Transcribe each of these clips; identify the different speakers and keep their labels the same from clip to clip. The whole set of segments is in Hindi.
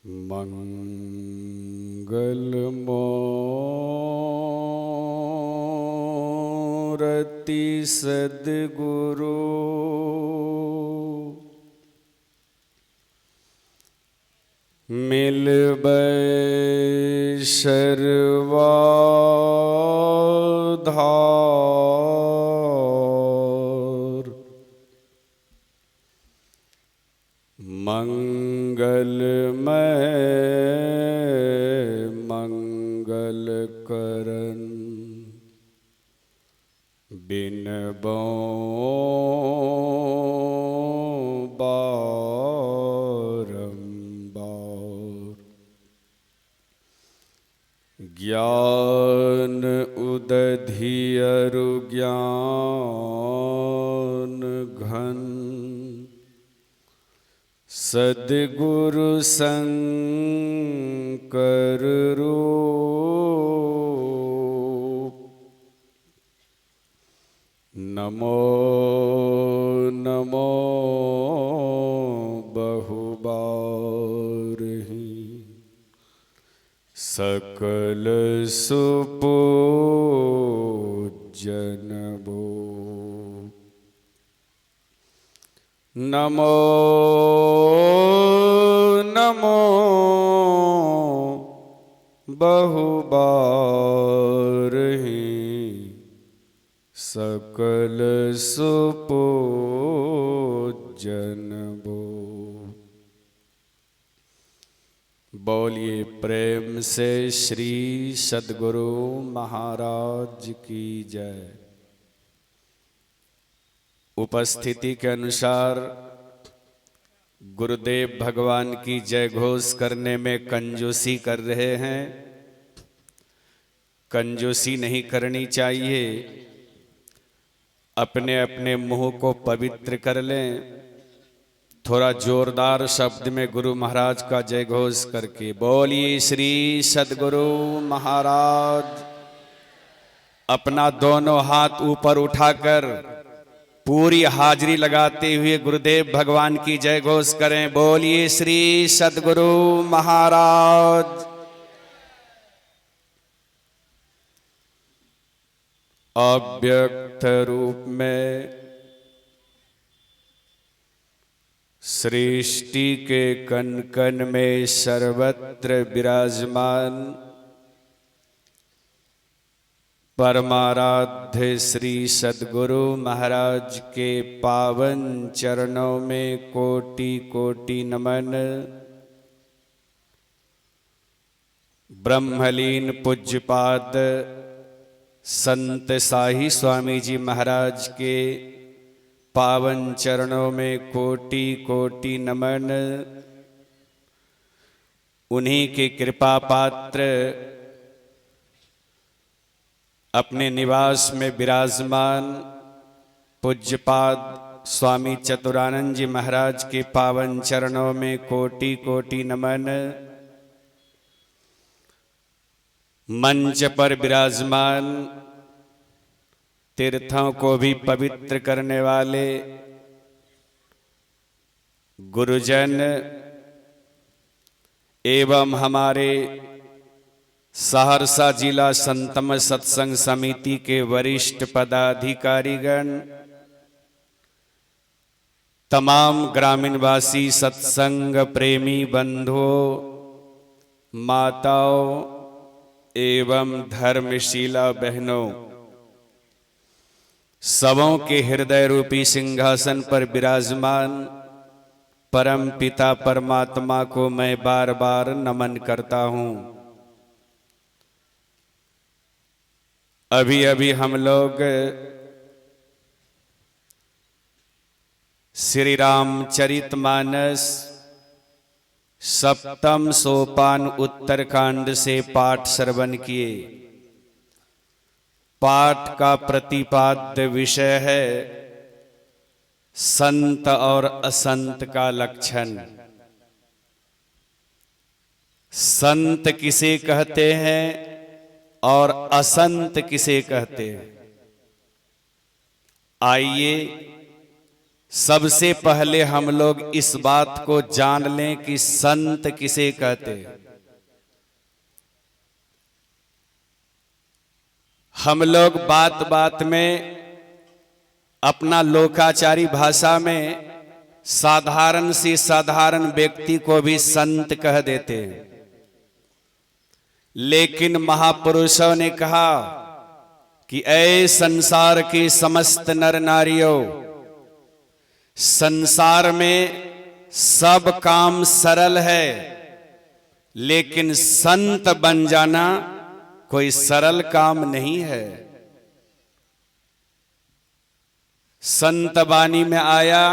Speaker 1: मंगलमूर्ति सद्गुरु मिलबै सर्वाधार। मंगलमय मंगल करन बिनबो बारंबार। ज्ञान उदधियरु ज्ञान घन सद्गुरु शंकर रूप। नमो नमो बहुबारहि सकल सुपूजन भो। नमो नमो बहुबारहि सकल सुपूजन भो। बोलिए प्रेम से श्री सद्गुरु महाराज की जय। उपस्थिति के अनुसार गुरुदेव भगवान की जय घोष करने में कंजूसी कर रहे हैं। कंजूसी नहीं करनी चाहिए। अपने अपने मुंह को पवित्र कर लें। थोड़ा जोरदार शब्द में गुरु महाराज का जय घोष करके बोलिए श्री सद्गुरु महाराज। अपना दोनों हाथ ऊपर उठाकर पूरी हाजिरी लगाते हुए गुरुदेव भगवान की जय घोष करें। बोलिए श्री सद्गुरु महाराज। अव्यक्त रूप में सृष्टि के कण कण में सर्वत्र विराजमान परमाराध्य श्री सद्गुरु महाराज के पावन चरणों में कोटि कोटि नमन। ब्रह्मलीन पूज्यपाद संत साही स्वामी जी महाराज के पावन चरणों में कोटि कोटि नमन। उन्हीं के कृपा पात्र अपने निवास में विराजमान पूज्यपाद स्वामी चतुरानंद जी महाराज के पावन चरणों में कोटि कोटि नमन। मंच पर विराजमान तीर्थों को भी पवित्र करने वाले गुरुजन एवं हमारे सहरसा जिला संतम सत्संग समिति के वरिष्ठ पदाधिकारीगण, तमाम ग्रामीणवासी सत्संग प्रेमी बंधुओं, माताओं एवं धर्मशीला बहनों, सबों के हृदय रूपी सिंहासन पर विराजमान परम पिता परमात्मा को मैं बार बार नमन करता हूँ। अभी अभी हम लोग श्री रामचरितमानस सप्तम सोपान उत्तरकांड से पाठ श्रवण किए। पाठ का प्रतिपाद्य विषय है संत और असंत का लक्षण। संत किसे कहते हैं और असंत किसे कहते हैं? आइए सबसे पहले हम लोग इस बात को जान लें कि संत किसे कहते हैं। हम लोग बात बात में अपना लोकाचारी भाषा में साधारण से साधारण व्यक्ति को भी संत कह देते हैं, लेकिन महापुरुषों ने कहा कि ऐ संसार के समस्त नर नारियों, संसार में सब काम सरल है, लेकिन संत बन जाना कोई सरल काम नहीं है। संत वाणी में आया,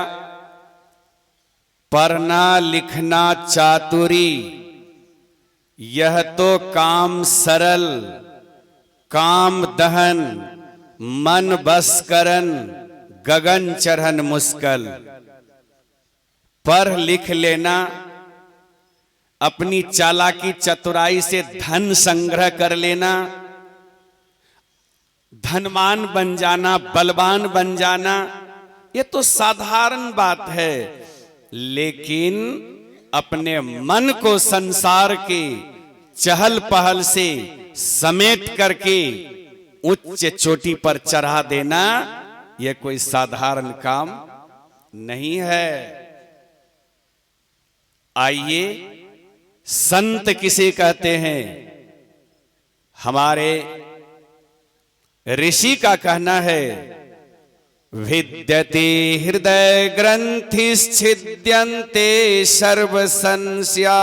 Speaker 1: पढ़ना लिखना चातुरी, यह तो काम सरल, काम दहन, मन बस करन, गगन चढ़न मुश्किल। पढ़ लिख लेना, अपनी चालाकी चतुराई से धन संग्रह कर लेना, धनवान बन जाना, बलवान बन जाना, ये तो साधारण बात है। लेकिन अपने मन को संसार के चहल पहल से समेट करके उच्च चोटी पर चढ़ा देना, यह कोई साधारण काम नहीं है। आइए, संत किसे कहते हैं? हमारे ऋषि का कहना है, विद्यते हृदय ग्रंथिश्छिद्यन्ते सर्व संशया,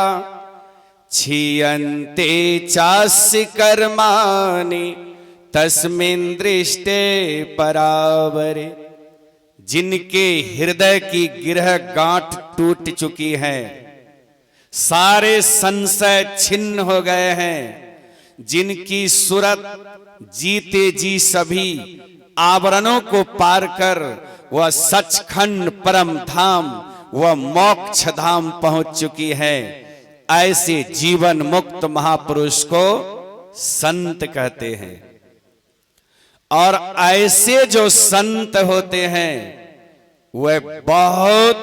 Speaker 1: क्षीयन्ते चास्य कर्माणि तस्मिन् दृष्टे परावरे। जिनके हृदय की गिरह गांठ टूट चुकी है, सारे संशय छिन्न हो गए हैं, जिनकी सूरत जीते जी सभी आवरणों को पार कर वह सचखंड परम धाम, वह मोक्ष धाम पहुंच चुकी है, ऐसे जीवन मुक्त महापुरुष को संत कहते हैं। और ऐसे जो संत होते हैं वह बहुत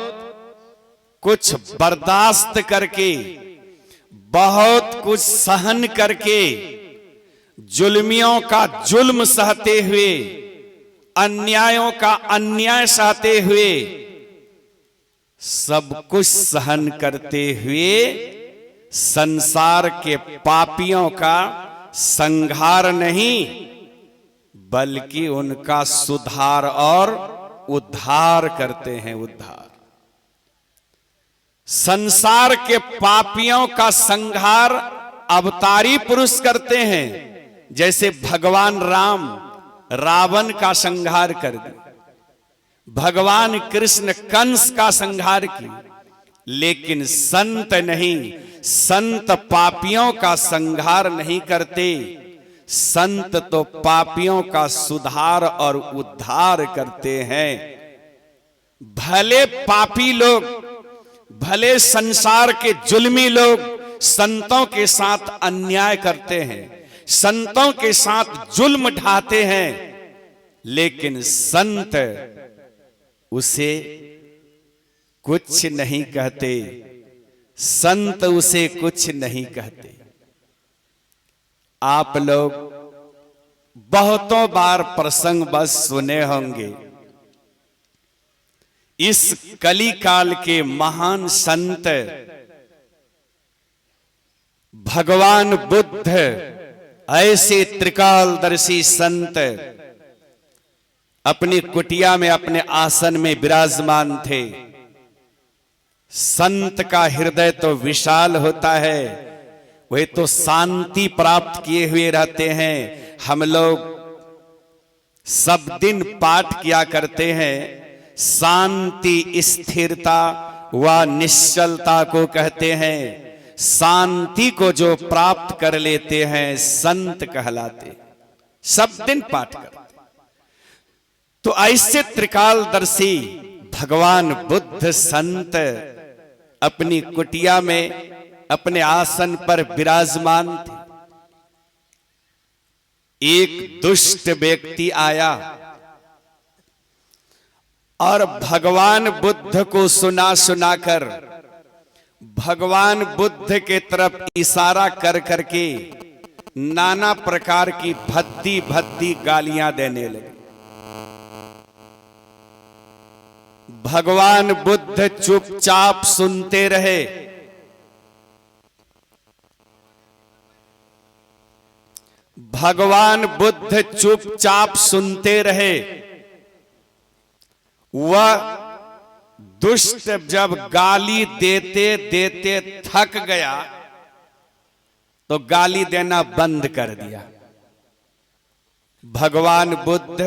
Speaker 1: कुछ बर्दाश्त करके, बहुत कुछ सहन करके, जुल्मियों का जुल्म सहते हुए, अन्यायों का अन्याय सहते हुए, सब कुछ सहन करते हुए संसार के पापियों का संहार नहीं, बल्कि उनका सुधार और उद्धार करते हैं। उद्धार, संसार के पापियों का संहार अवतारी पुरुष करते हैं। जैसे भगवान राम रावण का संहार कर दिया, भगवान कृष्ण कंस का संहार किया, लेकिन संत नहीं, संत पापियों का संहार नहीं करते। संत तो पापियों का सुधार और उद्धार करते हैं। भले पापी लोग, भले संसार के जुल्मी लोग संतों के साथ अन्याय करते हैं, संतों के साथ जुल्म ढाते हैं, लेकिन संत उसे कुछ नहीं कहते, संत उसे कुछ नहीं कहते। आप लोग बहुतों बार प्रसंग बस सुने होंगे, इस कली काल के महान संत भगवान बुद्ध ऐसे त्रिकालदर्शी संत अपनी कुटिया में अपने आसन में विराजमान थे। संत का हृदय तो विशाल होता है, वे तो शांति प्राप्त किए हुए रहते हैं। हम लोग सब दिन पाठ किया करते हैं, शांति स्थिरता व निश्चलता को कहते हैं। शांति को जो प्राप्त कर लेते हैं संत कहलाते, सब दिन पाठ करते। तो ऐसे त्रिकालदर्शी भगवान बुद्ध संत अपनी कुटिया में अपने आसन पर विराजमान थे। एक दुष्ट व्यक्ति आया और भगवान बुद्ध को सुना सुनाकर भगवान बुद्ध के तरफ इशारा कर करके नाना प्रकार की भद्दी भद्दी गालियां देने लगे। भगवान बुद्ध चुपचाप सुनते रहे। भगवान बुद्ध चुपचाप सुनते रहे। वह दुष्ट जब गाली देते देते थक गया तो गाली देना बंद कर दिया। भगवान बुद्ध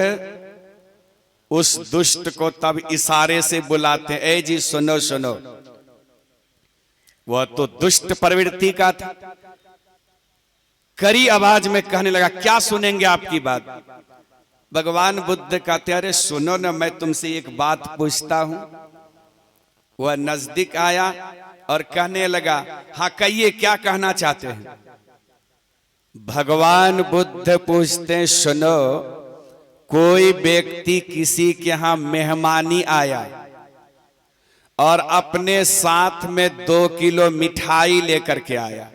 Speaker 1: उस दुष्ट को तब इशारे से बुलाते, ए जी सुनो सुनो। वह तो दुष्ट प्रवृत्ति का था। कड़ी आवाज में कहने लगा, क्या सुनेंगे आपकी बात। भगवान बुद्ध कहते, अरे सुनो ना, मैं तुमसे एक बात पूछता हूं। वह नजदीक आया और कहने लगा, हाँ कहिए, क्या कहना चाहते हैं। भगवान बुद्ध पूछते, सुनो, कोई व्यक्ति किसी के यहां मेहमानी आया और अपने साथ में 2 किलो मिठाई लेकर के आया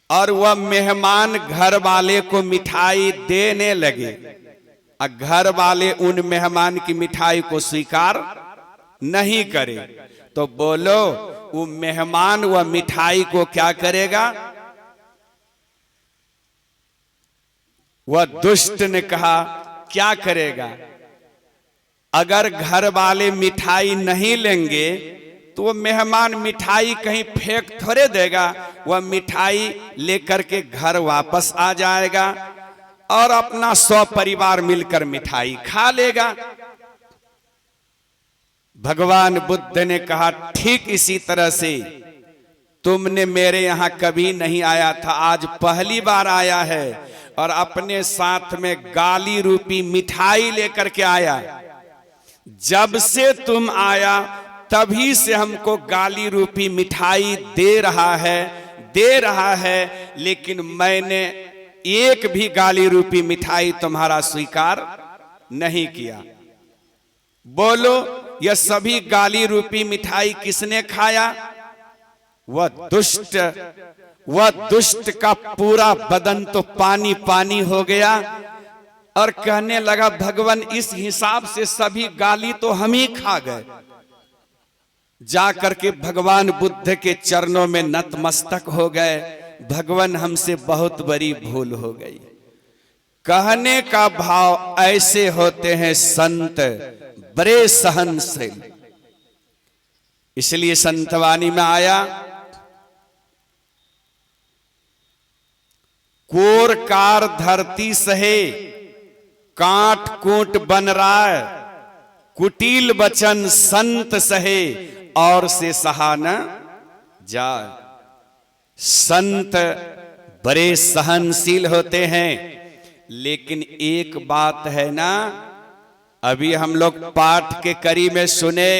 Speaker 1: और वह मेहमान घर वाले को मिठाई देने लगे और घर वाले उन मेहमान की मिठाई को स्वीकार नहीं करे, तो बोलो वो मेहमान वह मिठाई को क्या करेगा। वह दुष्ट ने कहा, क्या करेगा। अगर घर वाले मिठाई नहीं लेंगे तो वो मेहमान मिठाई कहीं फेंक थोड़े देगा। वह मिठाई लेकर के घर वापस आ जाएगा और अपना 100 परिवार मिलकर मिठाई खा लेगा। भगवान बुद्ध ने कहा, ठीक इसी तरह से तुमने मेरे यहां कभी नहीं आया था, आज पहली बार आया है और अपने साथ में गाली रूपी मिठाई लेकर के आया। जब से तुम आया तभी से हमको गाली रूपी मिठाई दे रहा है, लेकिन मैंने एक भी गाली रूपी मिठाई तुम्हारा स्वीकार नहीं किया। बोलो, यह सभी गाली रूपी मिठाई किसने खाया। वह दुष्ट का पूरा बदन तो पानी पानी हो गया और कहने लगा, भगवान इस हिसाब से सभी गाली तो हम ही खा गए। जाकर के भगवान बुद्ध के चरणों में नतमस्तक हो गए, भगवान हमसे बहुत बड़ी भूल हो गई। कहने का भाव ऐसे होते हैं संत, बड़े सहनशील। इसलिए संतवाणी में आया, कोर कार धरती सहे, काट कूट बन राय, कुटिल बचन संत सहे, और से सहा न जाए। संत बड़े सहनशील होते हैं, लेकिन एक बात है ना, अभी हम लोग पाठ के कड़ी में सुने,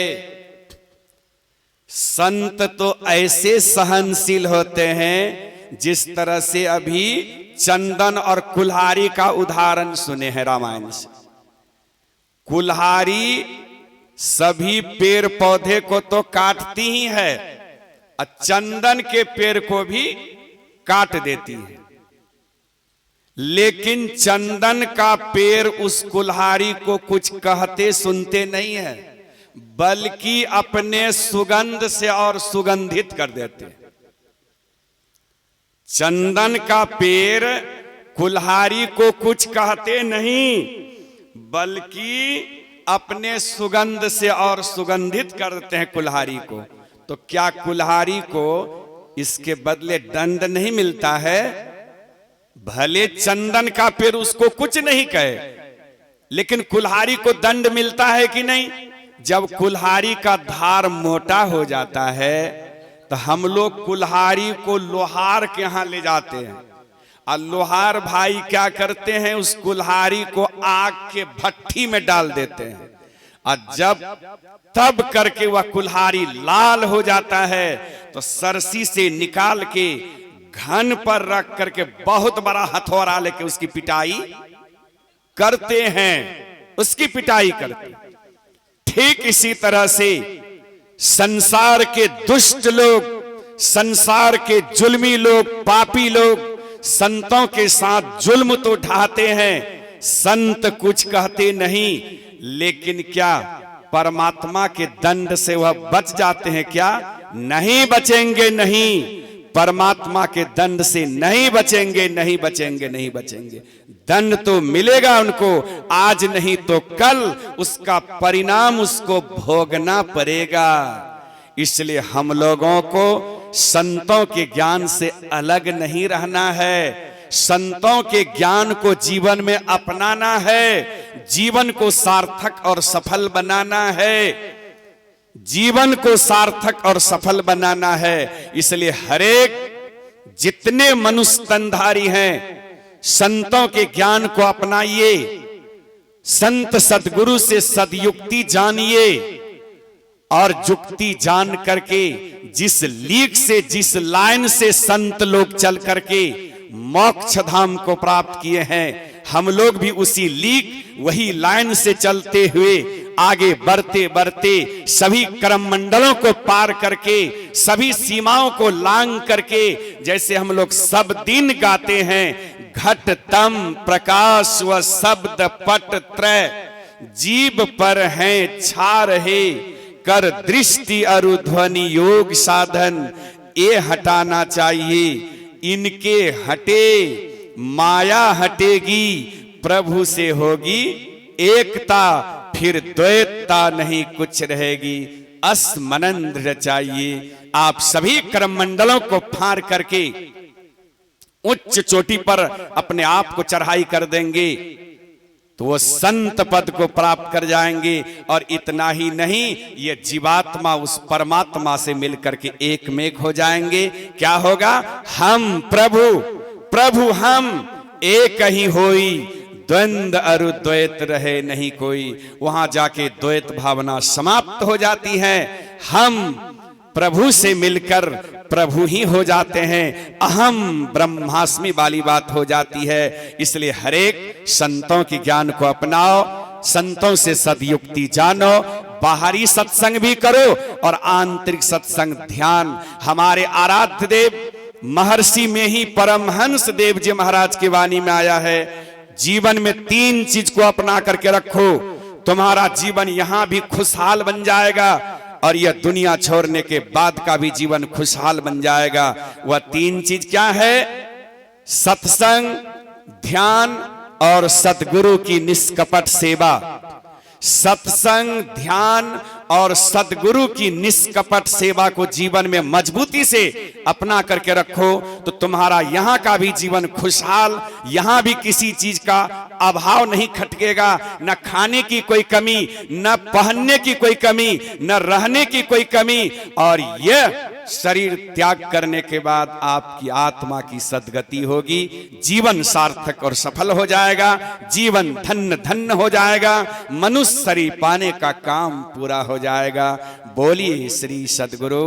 Speaker 1: संत तो ऐसे सहनशील होते हैं जिस तरह से अभी चंदन और कुल्हाड़ी का उदाहरण सुने हैं रामायण से। कुल्हाड़ी सभी पेड़ पौधे को तो काटती ही है और चंदन के पेड़ को भी काट देती है, लेकिन चंदन का पेड़ उस कुल्हाड़ी को कुछ कहते सुनते नहीं है, बल्कि अपने सुगंध से और सुगंधित कर देते हैं। चंदन का पेड़ कुल्हाड़ी को कुछ कहते नहीं, बल्कि अपने सुगंध से और सुगंधित करते हैं कुल्हाड़ी को। तो क्या कुल्हाड़ी को इसके बदले दंड नहीं मिलता है? भले चंदन का पेड़ उसको कुछ नहीं कहे, लेकिन कुल्हाड़ी को दंड मिलता है कि नहीं? जब कुल्हाड़ी का धार मोटा हो जाता है तो हम लोग कुल्हाड़ी को लोहार के यहां ले जाते हैं, और लोहार भाई क्या करते हैं, उस कुल्हाड़ी को आग के भट्ठी में डाल देते हैं, और जब तब करके वह कुल्हाड़ी लाल हो जाता है तो सरसी से निकाल के घन पर रख करके बहुत बड़ा हथौड़ा लेके उसकी पिटाई करते हैं। उसकी पिटाई करते। ठीक इसी तरह से संसार के दुष्ट लोग, संसार के जुल्मी लोग, पापी लोग संतों के साथ जुल्म तो ढाते हैं, संत कुछ कहते नहीं, लेकिन क्या परमात्मा के दंड से वह बच जाते हैं क्या? नहीं बचेंगे, नहीं, परमात्मा के दंड से नहीं बचेंगे, नहीं बचेंगे, नहीं बचेंगे। दंड तो मिलेगा उनको, आज नहीं तो कल उसका परिणाम उसको भोगना पड़ेगा। इसलिए हम लोगों को संतों के ज्ञान से अलग नहीं रहना है, संतों के ज्ञान को जीवन में अपनाना है, जीवन को सार्थक और सफल बनाना है, जीवन को सार्थक और सफल बनाना है। इसलिए हरेक जितने मनुष्य तनधारी हैं, संतों के ज्ञान को अपनाइए, संत सद्गुरु से सदयुक्ति जानिए और जुक्ति जान करके जिस लीक से, जिस लाइन से संत लोग चल करके मोक्ष धाम को प्राप्त किए हैं, हम लोग भी उसी लीक, वही लाइन से चलते हुए आगे बढ़ते बढ़ते सभी कर्म मंडलों को पार करके, सभी सीमाओं को लांग करके, जैसे हम लोग सब दिन गाते हैं, घट तम प्रकाश व शब्द पट त्रय जीव पर हैं छा रहे, कर दृष्टि अरुध्वनि योग साधन, ये हटाना चाहिए, इनके हटे माया हटेगी, प्रभु से होगी एकता, फिर द्वैतता नहीं कुछ रहेगी। अस्मनन दृढ़ चाहिए। आप सभी कर्म मंडलों को फाड़ करके उच्च चोटी पर अपने आप को चढ़ाई कर देंगे तो वो संत पद को प्राप्त कर जाएंगे। और इतना ही नहीं, ये जीवात्मा उस परमात्मा से मिलकर के एक में हो जाएंगे। क्या होगा? हम प्रभु, प्रभु हम एक ही होई, द्वंद अरु द्वैत रहे नहीं कोई। वहां जाके द्वैत भावना समाप्त हो जाती है। हम प्रभु से मिलकर प्रभु ही हो जाते हैं, अहम ब्रह्मास्मि वाली बात हो जाती है। इसलिए हरेक संतों के ज्ञान को अपनाओ, संतों से सदयुक्ति जानो, बाहरी सत्संग भी करो और आंतरिक सत्संग ध्यान। हमारे आराध्य देव महर्षि में ही परमहंस देव जी महाराज की वाणी में आया है, जीवन में 3 चीज को अपना करके रखो, तुम्हारा जीवन यहां भी खुशहाल बन जाएगा और यह दुनिया छोड़ने के बाद का भी जीवन खुशहाल बन जाएगा। वह 3 चीज क्या है? सत्संग, ध्यान और सद्गुरु की निष्कपट सेवा। सत्संग, ध्यान और सद्गुरु की निष्कपट सेवा को जीवन में मजबूती से अपना करके रखो तो तुम्हारा यहाँ का भी जीवन खुशहाल, यहाँ भी किसी चीज का अभाव नहीं खटकेगा। न खाने की कोई कमी, न पहनने की कोई कमी, न रहने की कोई कमी। और यह शरीर त्याग करने के बाद आपकी आत्मा की सद्गति होगी, जीवन सार्थक और सफल हो जाएगा, जीवन धन्य धन्य हो जाएगा, मनुष्य शरीर पाने का काम पूरा हो जाएगा। बोलिए श्री सद्गुरु